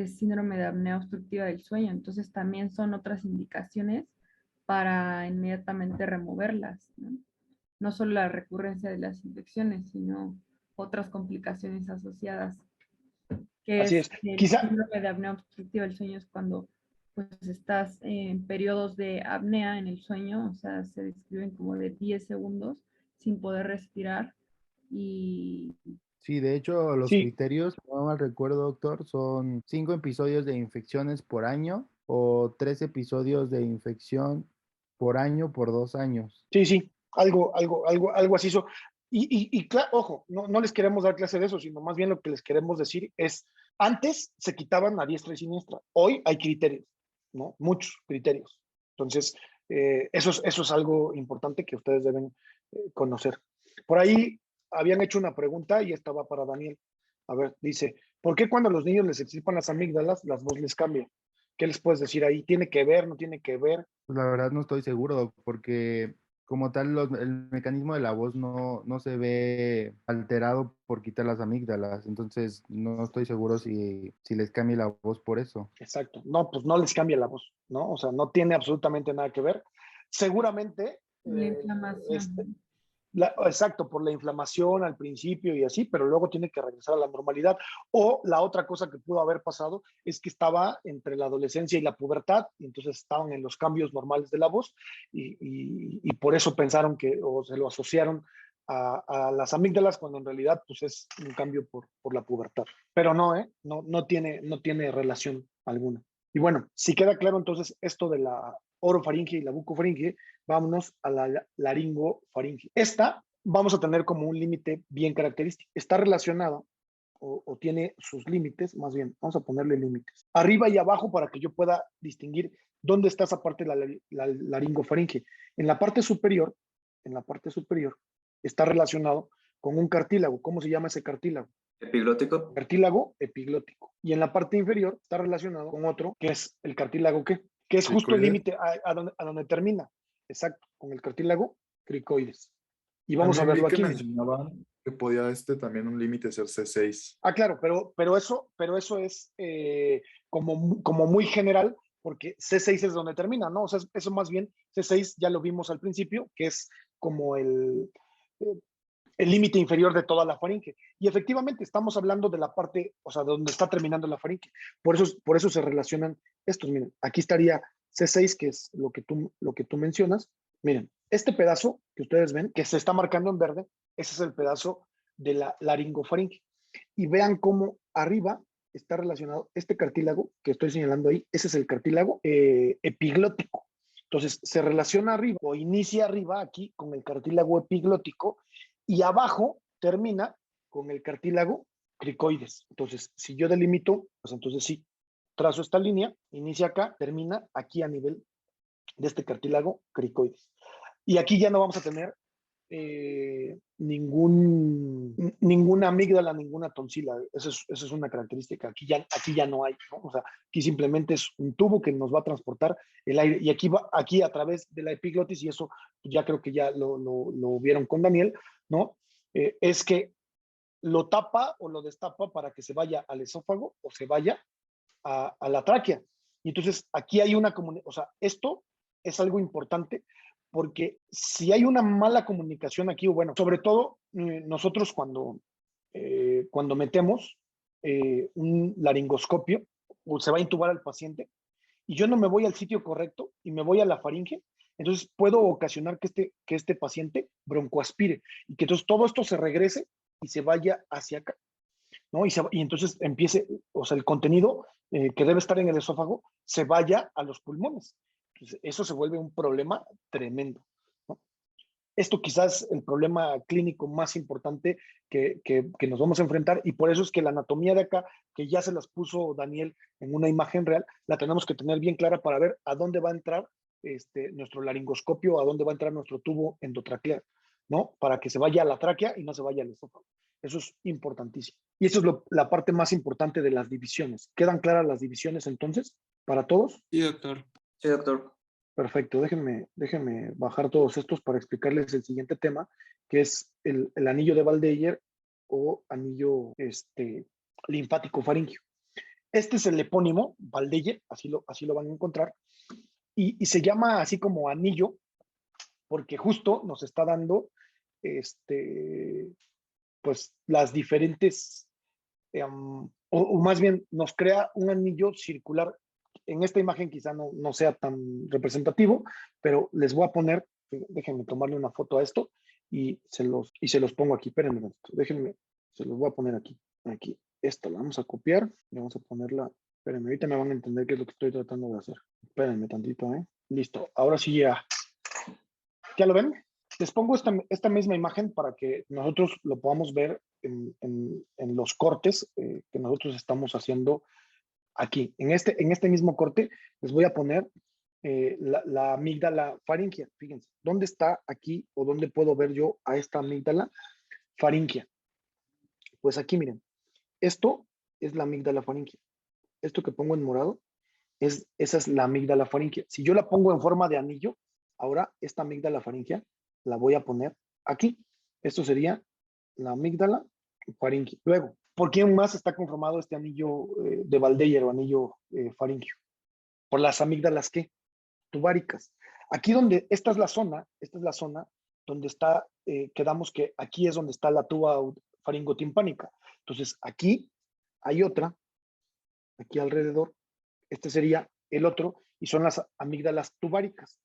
síndrome de apnea obstructiva del sueño. Entonces también son otras indicaciones para inmediatamente removerlas, ¿no? No solo la recurrencia de las infecciones, sino otras complicaciones asociadas. Que Así es es. el Quizá, síndrome de apnea obstructiva del sueño es cuando pues estás en periodos de apnea en el sueño, o sea, se describen como de 10 segundos sin poder respirar y Sí, de hecho, los sí, criterios, si no mal recuerdo, doctor, son 5 episodios de infecciones por año o 3 episodios de infección por año por 2 años. sí, algo así. Y ojo, no les queremos dar clase de eso, sino más bien lo que les queremos decir es, antes se quitaban a diestra y siniestra, hoy hay criterios, ¿no? Muchos criterios. Entonces, eso es algo importante que ustedes deben conocer. Por ahí habían hecho una pregunta y esta va para Daniel. A ver, dice, ¿por qué cuando a los niños les extirpan las amígdalas, las voz les cambia? ¿Qué les puedes decir ahí? ¿Tiene que ver, no tiene que ver? Pues la verdad no estoy seguro, doc, porque como tal el mecanismo de la voz no se ve alterado por quitar las amígdalas, entonces no estoy seguro si les cambia la voz por eso. Exacto. No, pues no les cambia la voz, ¿no? O sea, no tiene absolutamente nada que ver. Seguramente, la inflamación. exacto, por la inflamación al principio y así, pero luego tiene que regresar a la normalidad. O la otra cosa que pudo haber pasado es que estaba entre la adolescencia y la pubertad, y entonces estaban en los cambios normales de la voz, y por eso pensaron o se lo asociaron a las amígdalas, cuando en realidad pues es un cambio por la pubertad. Pero no tiene relación alguna. Y bueno, si queda claro entonces esto de la orofaringe y la bucofaringe, vámonos a la laringofaringe. Esta vamos a tener como un límite bien característico. Está relacionada o tiene sus límites, más bien, vamos a ponerle límites. Arriba y abajo para que yo pueda distinguir dónde está esa parte de la laringofaringe. En la parte superior está relacionado con un cartílago. ¿Cómo se llama ese cartílago? Epiglótico. Cartílago epiglótico. Y en la parte inferior está relacionado con otro, que es el cartílago que es justo el límite a donde termina. Exacto, con el cartílago cricoides. Y vamos También a verlo vi que aquí. mencionaban que podía también un límite ser C6. Ah, claro, pero eso es como muy general, porque C6 es donde termina, ¿no? O sea, eso más bien, C6 ya lo vimos al principio, que es como el límite inferior de toda la faringe. Y efectivamente estamos hablando de la parte, o sea, de donde está terminando la faringe. Por eso se relacionan estos. Miren, aquí estaría C6, que es lo que tú mencionas. Miren, este pedazo que ustedes ven, que se está marcando en verde, ese es el pedazo de la laringofaringe. Y vean cómo arriba está relacionado este cartílago que estoy señalando ahí. Ese es el cartílago epiglótico. Entonces, se relaciona arriba o inicia arriba aquí con el cartílago epiglótico y abajo termina con el cartílago cricoides. Entonces, si yo delimito, pues entonces sí, trazo esta línea, inicia acá, termina aquí a nivel de este cartílago cricoides. Y aquí ya no vamos a tener ninguna amígdala, ninguna tonsila. Eso es una característica. Aquí ya no hay, ¿no? O sea, aquí simplemente es un tubo que nos va a transportar el aire. Y aquí a través de la epiglotis, y eso ya creo que ya lo vieron con Daniel, ¿no? Es que lo tapa o lo destapa para que se vaya al esófago o se vaya a la tráquea. Y entonces aquí hay una comunicación, o sea, esto es algo importante porque si hay una mala comunicación aquí, o bueno, sobre todo nosotros cuando metemos un laringoscopio o se va a intubar al paciente y yo no me voy al sitio correcto y me voy a la faringe, entonces puedo ocasionar que este paciente broncoaspire y que entonces todo esto se regrese y se vaya hacia acá, ¿no? Y entonces empiece, o sea, el contenido que debe estar en el esófago se vaya a los pulmones. Entonces, eso se vuelve un problema tremendo, ¿no? Esto quizás el problema clínico más importante que nos vamos a enfrentar y por eso es que la anatomía de acá, que ya se las puso Daniel en una imagen real, la tenemos que tener bien clara para ver a dónde va a entrar nuestro laringoscopio, a dónde va a entrar nuestro tubo endotraqueal, ¿no? Para que se vaya a la tráquea y no se vaya al esófago. Eso es importantísimo. Y eso es la parte más importante de las divisiones. ¿Quedan claras las divisiones entonces para todos? Sí, doctor. Sí, doctor. Perfecto, déjenme bajar todos estos para explicarles el siguiente tema, que es el anillo de Waldeyer o anillo linfático faríngeo. Este es el epónimo, Waldeyer, así lo van a encontrar, y se llama así como anillo, porque justo nos está dando pues las diferentes, o más bien nos crea un anillo circular. En esta imagen quizá no sea tan representativo, pero les voy a poner, déjenme tomarle una foto a esto y se los pongo aquí. Espérenme, déjenme, se los voy a poner aquí. Esta la vamos a copiar y vamos a ponerla. Espérenme, ahorita me van a entender qué es lo que estoy tratando de hacer. Espérenme tantito, ¿eh? Listo, ahora sí ya. ¿Ya lo ven? Les pongo esta misma imagen para que nosotros lo podamos ver en los cortes que nosotros estamos haciendo aquí. En este mismo corte les voy a poner la amígdala faríngea. Fíjense, ¿dónde está aquí o dónde puedo ver yo a esta amígdala faríngea? Pues aquí, miren, esto es la amígdala faríngea. Esto que pongo en morado, esa es la amígdala faríngea. Si yo la pongo en forma de anillo, ahora esta amígdala faríngea la voy a poner aquí. Esto sería la amígdala faríngea. Luego, ¿por quién más está conformado este anillo de Waldeyer o anillo faríngeo? Por las amígdalas, ¿qué? Tubáricas. Aquí donde, esta es la zona donde está, quedamos que aquí es donde está la tuba faringotimpánica. Entonces, aquí hay otra, aquí alrededor, este sería el otro, y son las amígdalas tubáricas.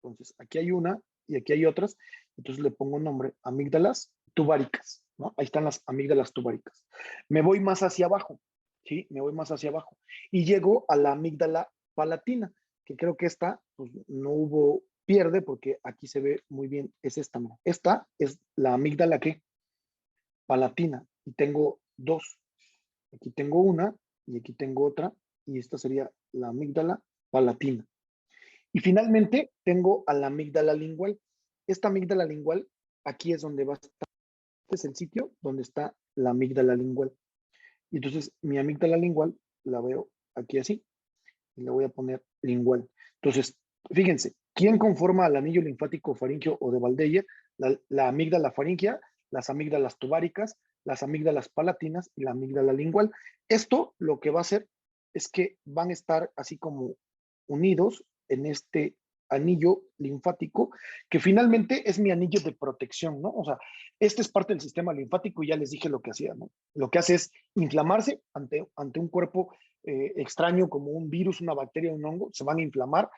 Entonces, aquí hay una y aquí hay otras, entonces le pongo nombre, amígdalas tubáricas, ¿no? Ahí están las amígdalas tubáricas. Me voy más hacia abajo, ¿sí? Me voy más hacia abajo y llego a la amígdala palatina, que creo que esta, pues no hubo pierde porque aquí se ve muy bien, es esta, ¿no? Esta es la amígdala, ¿qué? Palatina, y tengo dos. Aquí tengo una y aquí tengo otra, y esta sería la amígdala palatina. Y finalmente tengo a la amígdala lingual. Esta amígdala lingual, aquí es donde va a estar, este es el sitio donde está la amígdala lingual. Y entonces mi amígdala lingual la veo aquí así, y le voy a poner lingual. Entonces, fíjense, ¿quién conforma el anillo linfático faríngeo o de Waldeyer? La amígdala faríngea, las amígdalas tubáricas, las amígdalas palatinas y la amígdala lingual. Esto lo que va a hacer es que van a estar así como unidos en este anillo linfático, que finalmente es mi anillo de protección, ¿no? O sea, este es parte del sistema linfático y ya les dije lo que hacía, ¿no? Lo que hace es inflamarse ante un cuerpo extraño como un virus, una bacteria, un hongo, se van a inflamar,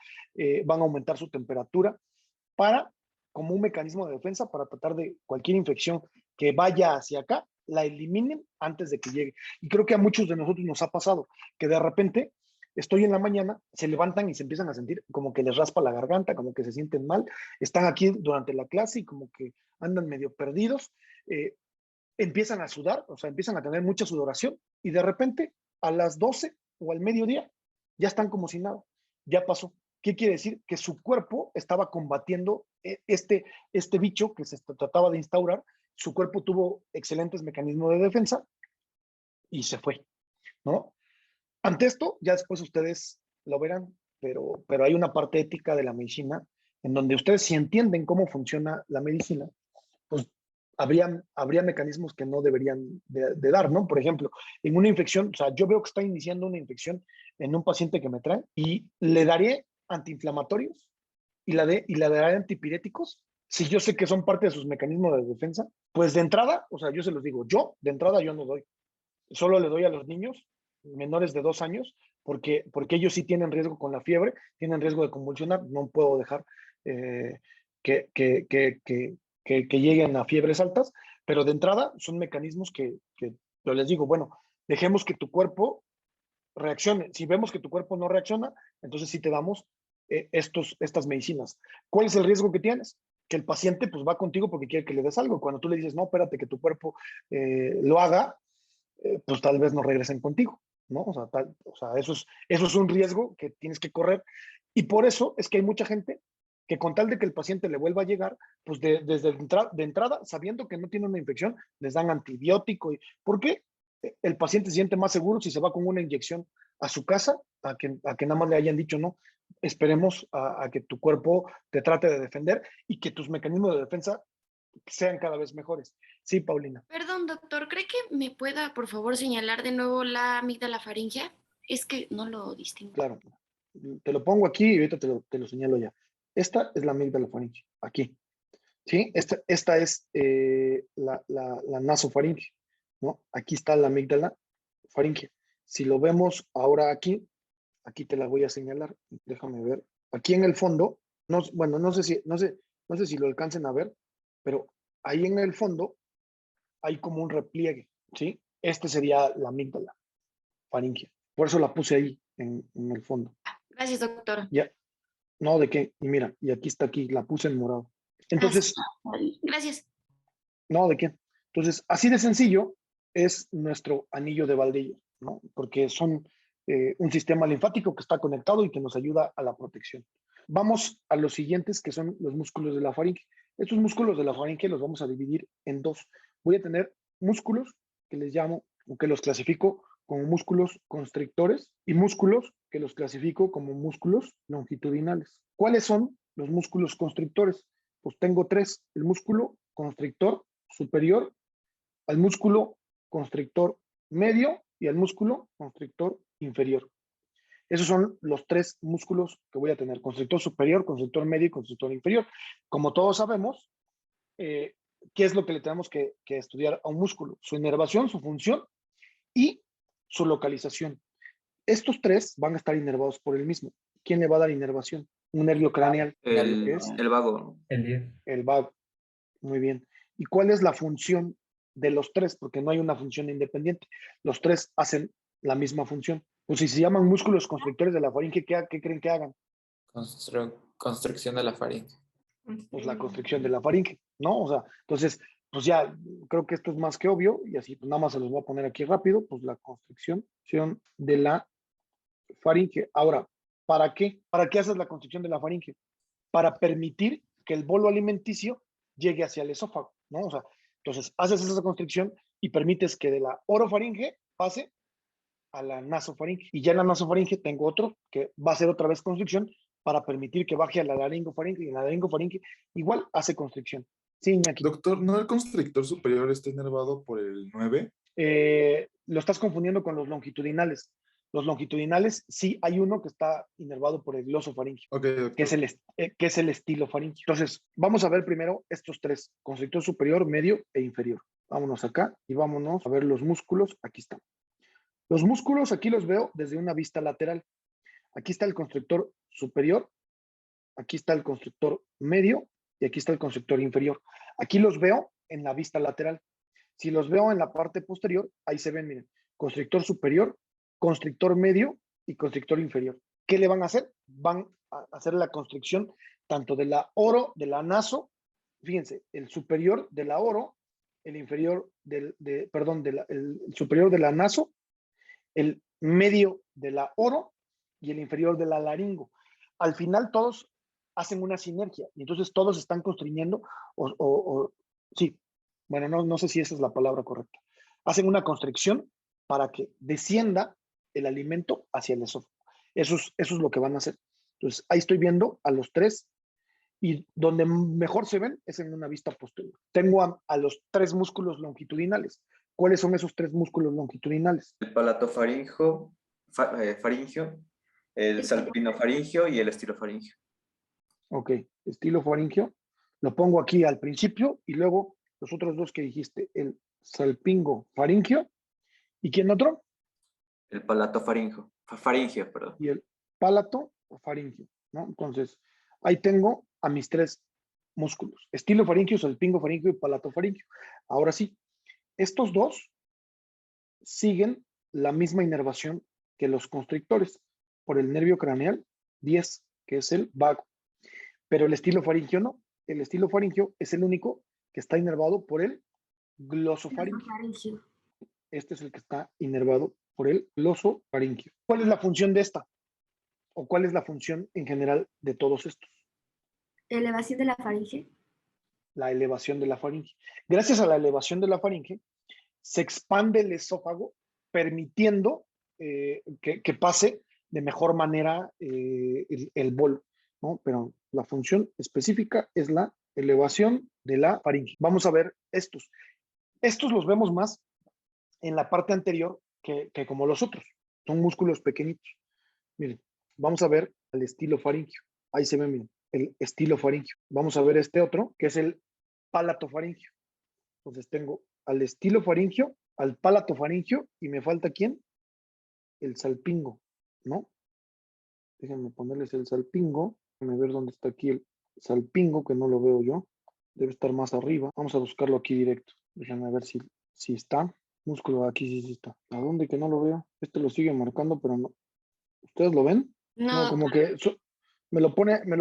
van a aumentar su temperatura como un mecanismo de defensa para tratar de cualquier infección que vaya hacia acá, la eliminen antes de que llegue. Y creo que a muchos de nosotros nos ha pasado que de repente estoy en la mañana, se levantan y se empiezan a sentir como que les raspa la garganta, como que se sienten mal, están aquí durante la clase y como que andan medio perdidos, empiezan a sudar, o sea, empiezan a tener mucha sudoración y de repente a las 12 o al mediodía ya están como si nada, ya pasó. ¿Qué quiere decir? Que su cuerpo estaba combatiendo este bicho que se trataba de instaurar, su cuerpo tuvo excelentes mecanismos de defensa y se fue, ¿no? Ante esto, ya después ustedes lo verán, pero hay una parte ética de la medicina en donde ustedes si entienden cómo funciona la medicina, pues habría mecanismos que no deberían de dar, ¿no? Por ejemplo, en una infección, o sea, yo veo que está iniciando una infección en un paciente que me trae y le daré antiinflamatorios y le daré antipiréticos, si yo sé que son parte de sus mecanismos de defensa, pues de entrada, o sea, yo se los digo, de entrada yo no doy. Solo le doy a los niños menores de 2 años, porque ellos sí tienen riesgo con la fiebre, tienen riesgo de convulsionar, no puedo dejar que lleguen a fiebres altas, pero de entrada son mecanismos que yo les digo, bueno, dejemos que tu cuerpo reaccione. Si vemos que tu cuerpo no reacciona, entonces sí te damos estas medicinas. ¿Cuál es el riesgo que tienes? Que el paciente pues va contigo porque quiere que le des algo. Cuando tú le dices, no, espérate que tu cuerpo lo haga, pues tal vez no regresen contigo, ¿no? O sea, eso es un riesgo que tienes que correr. Y por eso es que hay mucha gente que con tal de que el paciente le vuelva a llegar, pues desde de entrada, sabiendo que no tiene una infección, les dan antibiótico. ¿Por qué? El paciente se siente más seguro si se va con una inyección a su casa, a que nada más le hayan dicho, no, esperemos a que tu cuerpo te trate de defender y que tus mecanismos de defensa sean cada vez mejores. Sí, Paulina. Perdón, doctor, ¿cree que me pueda, por favor, señalar de nuevo la amígdala faríngea? Es que no lo distingo. Claro. Te lo pongo aquí y ahorita te lo señalo ya. Esta es la amígdala faríngea, aquí. ¿Sí? Esta es la nasofaringe, ¿no? Aquí está la amígdala faríngea. Si lo vemos ahora aquí te la voy a señalar. Déjame ver. Aquí en el fondo, bueno, no sé si lo alcancen a ver, pero ahí en el fondo hay como un repliegue, ¿sí? Este sería la amígdala faríngea. Por eso la puse ahí en el fondo. Gracias, doctor. Ya. No, ¿de qué? Y mira, y aquí está, la puse en morado. Entonces, gracias. No, ¿de qué? Entonces, así de sencillo es nuestro anillo de Valdeyer, ¿no? Porque son un sistema linfático que está conectado y que nos ayuda a la protección. Vamos a los siguientes, que son los músculos de la faringe. Estos músculos de la faringe los vamos a dividir en dos. Voy a tener músculos que les llamo, o que los clasifico como músculos constrictores y músculos que los clasifico como músculos longitudinales. ¿Cuáles son los músculos constrictores? Pues tengo tres: el músculo constrictor superior, al músculo constrictor medio y al músculo constrictor inferior. Esos son los tres músculos que voy a tener: constrictor superior, constrictor medio y constrictor inferior. Como todos sabemos, ¿qué es lo que le tenemos que estudiar a un músculo? Su inervación, su función y su localización. Estos tres van a estar inervados por el mismo. ¿Quién le va a dar inervación? Un nervio craneal. El vago. El vago. Muy bien. ¿Y cuál es la función de los tres? Porque no hay una función independiente. Los tres hacen la misma función. Pues si se llaman músculos constrictores de la faringe, ¿qué creen que hagan? Constricción de la faringe. Pues la constricción de la faringe, ¿no? O sea, entonces, pues ya creo que esto es más que obvio, y así pues nada más se los voy a poner aquí rápido, pues la constricción de la faringe. Ahora, ¿para qué? ¿Para qué haces la constricción de la faringe? Para permitir que el bolo alimenticio llegue hacia el esófago, ¿no? O sea, entonces haces esa constricción y permites que de la orofaringe pase a la nasofaringe. Y ya en la nasofaringe tengo otro que va a hacer otra vez constricción para permitir que baje a la laringofaringe, y en la laringofaringe igual hace constricción. Sí, Iñaki. Doctor, ¿no el constrictor superior está inervado por el 9? Lo estás confundiendo con los longitudinales. Los longitudinales, sí, hay uno que está inervado por el glosofaringe, Okay, que es el estilofaringe. Entonces, vamos a ver primero estos tres: constrictor superior, medio e inferior. Vámonos acá y vámonos a ver los músculos. Aquí están. Los músculos aquí los veo desde una vista lateral. Aquí está el constrictor superior, aquí está el constrictor medio y aquí está el constrictor inferior. Aquí los veo en la vista lateral. Si los veo en la parte posterior, ahí se ven, miren, constrictor superior, constrictor medio y constrictor inferior. ¿Qué le van a hacer? Van a hacer la constricción tanto de la oro, de la naso, fíjense, el superior de la oro, el inferior el superior de la naso, el medio de la oro y el inferior de la laringo. Al final todos hacen una sinergia y entonces todos están construyendo sí, bueno, no sé si esa es la palabra correcta. Hacen una constricción para que descienda el alimento hacia el esófago. Eso es lo que van a hacer. Entonces, ahí estoy viendo a los tres Y donde mejor se ven es en una vista posterior. Tengo a los 3 músculos longitudinales. ¿Cuáles son esos 3 músculos longitudinales? El palatofaringio, faringio, el salpinofaringio y el estilofaringio. Ok, estilofaringio. Lo pongo aquí al principio y luego los otros 2 que dijiste, el salpingofaringio. ¿Y quién otro? El palatofaringio, faringio, perdón. Y el palatofaringio, ¿no? Entonces, ahí tengo a mis 3 músculos, estilofaringio, salpingofaringio y palatofaringio. Ahora sí, estos 2 siguen la misma inervación que los constrictores por el nervio craneal 10, que es el vago. Pero el estilofaringio no. El estilofaringio es el único que está inervado por el glosofaringio. Este es el que está inervado por el glosofaringio. ¿Cuál es la función de esta? ¿O cuál es la función en general de todos estos? Elevación de la faringe. La elevación de la faringe. Gracias a la elevación de la faringe, se expande el esófago, permitiendo que pase de mejor manera el bolo, ¿no? Pero la función específica es la elevación de la faringe. Vamos a ver estos. Estos los vemos más en la parte anterior que como los otros. Son músculos pequeñitos. Miren, vamos a ver el estilofaringio. Ahí se ve, miren, el estilofaringio. Vamos a ver este otro, que es el palatofaringio. Entonces tengo al estilofaringio, al palatofaringio, y me falta ¿quién? El salpingo, ¿no? Déjenme ponerles el salpingo. Déjenme ver dónde está aquí el salpingo, que no lo veo yo. Debe estar más arriba. Vamos a buscarlo aquí directo. Déjenme ver si está. Músculo, aquí sí está. ¿A dónde que no lo veo? Este lo sigue marcando, pero no. ¿Ustedes lo ven? No, Como que me lo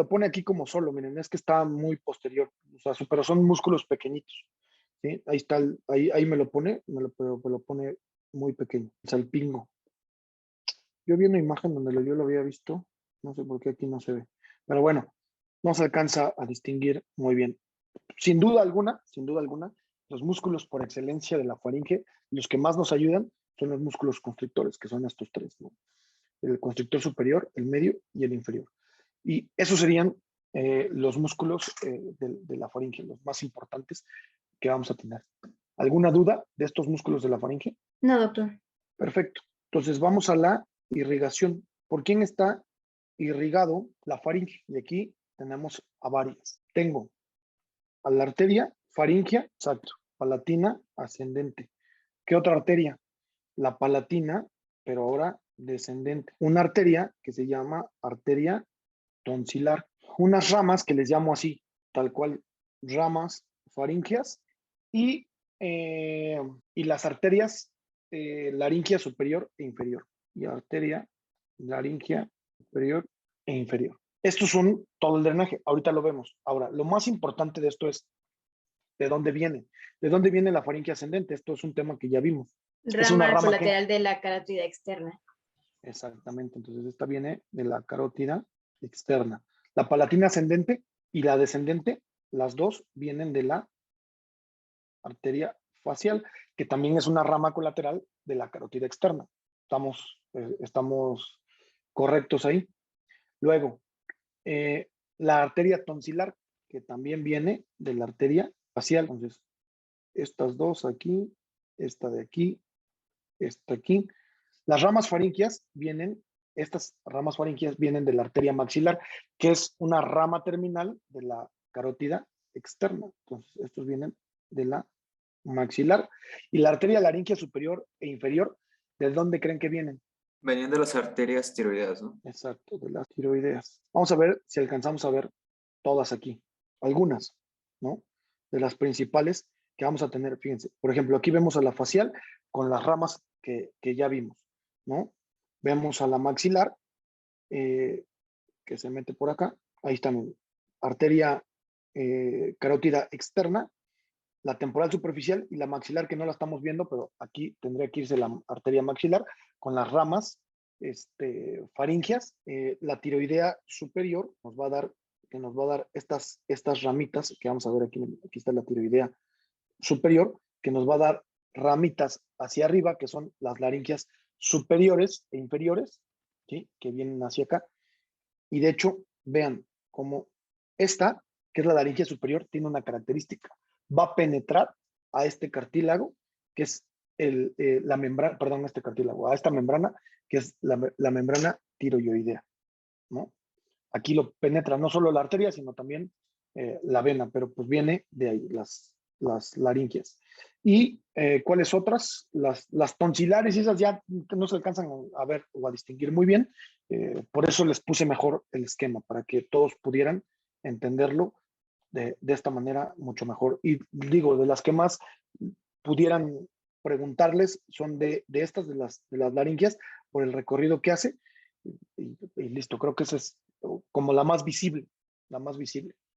pone aquí como solo, miren, es que está muy posterior. O sea, pero son músculos pequeñitos. ¿Sí? Ahí está, ahí me lo pone, me lo pone muy pequeño. El salpingo. Yo vi una imagen donde yo lo había visto. No sé por qué aquí no se ve. Pero bueno, no se alcanza a distinguir muy bien. Sin duda alguna, los músculos por excelencia de la faringe, los que más nos ayudan son los músculos constrictores, que son estos 3, ¿no? El constrictor superior, el medio y el inferior. Y esos serían los músculos de la faringe, los más importantes que vamos a tener. ¿Alguna duda de estos músculos de la faringe? No, doctor. Perfecto. Entonces vamos a la irrigación. ¿Por quién está irrigado la faringe? Y aquí tenemos a varias. Tengo a la arteria faringea, exacto, palatina ascendente. ¿Qué otra arteria? La palatina, pero ahora descendente. Una arteria que se llama arteria tonsilar. Unas ramas que les llamo así, tal cual, ramas faríngeas y las arterias laringea superior e inferior. Y arteria laringea superior e inferior. Estos son todo el drenaje. Ahorita lo vemos. Ahora, lo más importante de esto es ¿de dónde viene? ¿De dónde viene la faringe ascendente? Esto es un tema que ya vimos. Es una Rama rama colateral de la carótida externa. Exactamente. Entonces, esta viene de la carótida externa. La palatina ascendente y la descendente, las dos vienen de la arteria facial, que también es una rama colateral de la carótida externa. Estamos correctos ahí. Luego, la arteria tonsilar, que también viene de la arteria facial. Entonces, estas dos aquí, esta de aquí, esta aquí. Las ramas faríngeas estas ramas faríngeas vienen de la arteria maxilar, que es una rama terminal de la carótida externa. Entonces, estos vienen de la maxilar. Y la arteria laringea superior e inferior, ¿de dónde creen que vienen? Venían de las arterias tiroideas, ¿no? Exacto, de las tiroideas. Vamos a ver si alcanzamos a ver todas aquí. Algunas, ¿no? De las principales que vamos a tener, fíjense. Por ejemplo, aquí vemos a la facial con las ramas que ya vimos, ¿no? Vemos a la maxilar, que se mete por acá. Ahí están, arteria carótida externa, la temporal superficial y la maxilar, que no la estamos viendo, pero aquí tendría que irse la arteria maxilar con las ramas faríngeas. La tiroidea superior nos va a dar estas ramitas que vamos a ver aquí. Aquí está la tiroidea superior, que nos va a dar ramitas hacia arriba, que son las laringeas superiores e inferiores, ¿sí? Que vienen hacia acá. Y de hecho, vean cómo esta que es la laringe superior, tiene una característica. Va a penetrar a este cartílago, que es la membrana, perdón, este cartílago, a esta membrana, que es la membrana tiroidea, ¿no? Aquí lo penetra no solo la arteria, sino también la vena, pero pues viene de ahí, las laringias. ¿Y cuáles otras? Las tonsilares, y esas ya no se alcanzan a ver o a distinguir muy bien, por eso les puse mejor el esquema, para que todos pudieran entenderlo de esta manera mucho mejor. Y digo, de las que más pudieran preguntarles son de estas, de las laringias, por el recorrido que hace, y listo, creo que esa es como la más visible,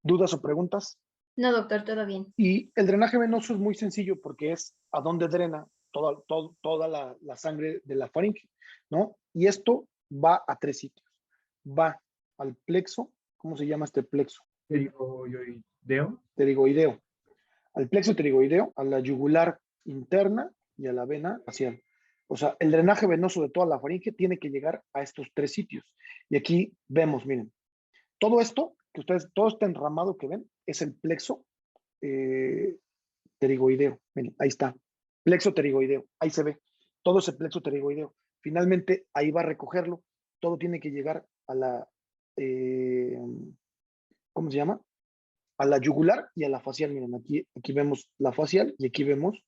¿Dudas o preguntas? No, doctor, todo bien. Y el drenaje venoso es muy sencillo porque es a dónde drena toda la sangre de la faringe, ¿no? Y esto va a 3 sitios. Va al plexo, ¿cómo se llama este plexo? Pterigoideo. Al plexo pterigoideo, a la yugular interna y a la vena facial. O sea, el drenaje venoso de toda la faringe tiene que llegar a estos 3 sitios. Y aquí vemos, miren, todo esto, todo este enramado que ven, es el plexo pterigoideo. Miren, ahí está. Plexo pterigoideo. Ahí se ve. Todo ese plexo pterigoideo. Finalmente, ahí va a recogerlo. Todo tiene que llegar a la, ¿cómo se llama? A la yugular y a la facial. Miren, aquí vemos la facial y aquí vemos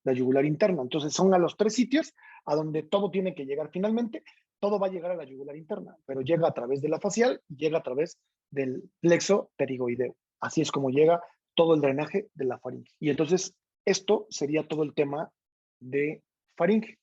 la yugular interna. Entonces son a los 3 sitios a donde todo tiene que llegar. Finalmente, todo va a llegar a la yugular interna, pero llega a través de la facial y llega a través del plexo pterigoideo. Así es como llega todo el drenaje de la faringe. Y entonces esto sería todo el tema de faringe.